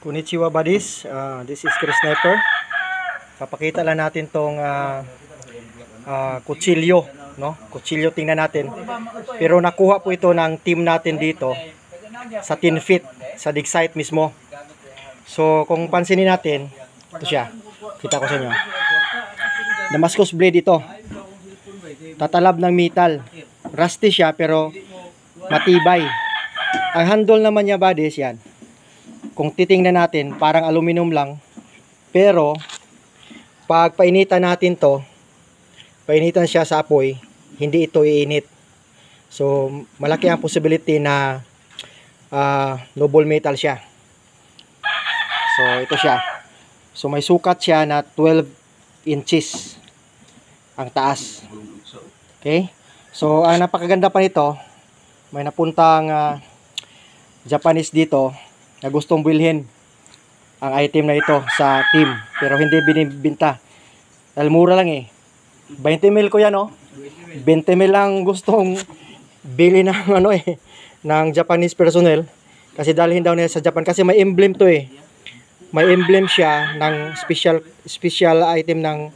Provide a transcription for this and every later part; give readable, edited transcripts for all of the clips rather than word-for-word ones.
Konnichiwa buddies, this is Chris Sniper. Papakita lang natin tong kutsilyo, no? Kutsilyo, tingnan natin. Pero nakuha po ito ng team natin dito sa 10 feet, sa dig site mismo. So kung pansinin natin, ito siya. Kita ko sa inyo. Damascus blade ito. Tatalab ng metal. Rusty siya pero matibay. Ang handle naman niya buddies, yan. Kung titingnan natin, parang aluminum lang. Pero, pag painitan natin to, painitan siya sa apoy, hindi ito iinit. So, malaki ang possibility na noble metal siya. So, ito siya. So, may sukat siya na 12 inches ang taas. Okay? So, ang napakaganda pa nito, may napuntang Japanese dito na gustong bilhin ang item na ito sa team pero hindi binibenta dahil mura lang eh. 20 mil ko yan, oh. 20 mil lang gustong bili ng ng Japanese personnel kasi dalhin daw nila sa Japan kasi may emblem to eh. May emblem siya ng special item ng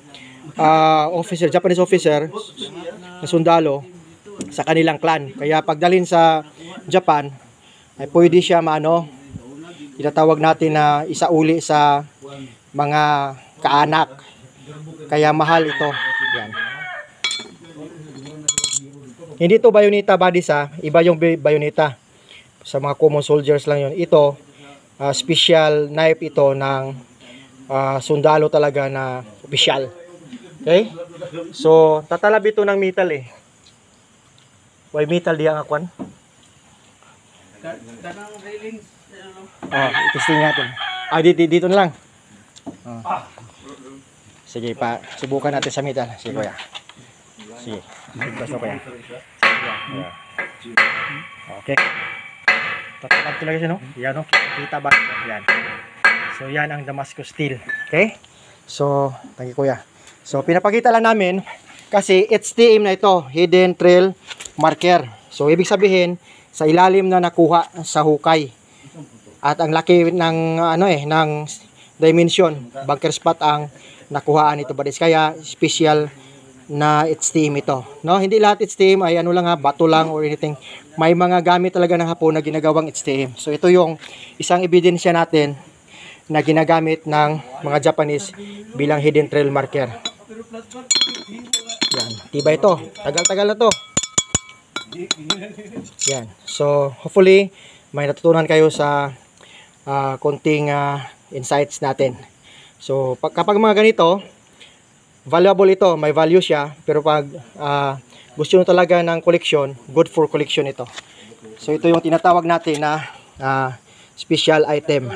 officer, Japanese officer na sundalo sa kanilang clan. Kaya pagdalhin sa Japan ay pwede siya itatawag natin na isauli sa mga kaanak. Kaya mahal ito. Yan. Hindi to bayoneta buddies ha. Iba yung bayoneta. Sa mga common soldiers lang yun. Ito, special knife ito ng sundalo talaga na opisyal. Okay? So, tatalab ito ng metal eh. Why metal diya nga kwan? Testing natin. Dito na lang. Sige pa, subukan natin sa metal. Sige kuya. Sige. Basta kuya. Okay. Tatalab talaga siya, no? Yan, no? Kita ba? Yan. So, yan ang Damascus steel. Okay? So, thank you kuya. So, pinapakita lang namin kasi HTM na ito, hidden trail marker. So, ibig sabihin, sa ilalim na nakuha sa hukay. At ang laki ng ng dimension, bunker spot ang nakuhaan ito buddies. Kaya special na HTM ito. No, hindi lahat HTM ay lang bato lang or anything. May mga gamit talaga ng Hapon na ginagawang HTM. So ito yung isang ebidensya natin na ginagamit ng mga Japanese bilang hidden trail marker. Yan, tiba ito. Tagal-tagal na to. Yan. So hopefully may natutunan kayo sa konting insights natin. So kapag mga ganito, valuable ito, may value siya, pero pag gusto nyo talaga ng collection, good for collection ito. So ito yung tinatawag natin na special item.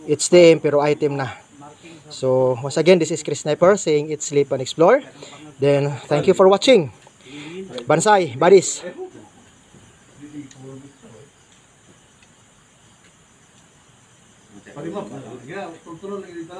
It's TM pero item na. So once again, this is Chris Sniper saying eat, sleep and explore. Then thank you for watching. Bansai buddies. Pari mo, kontrol lagi dito.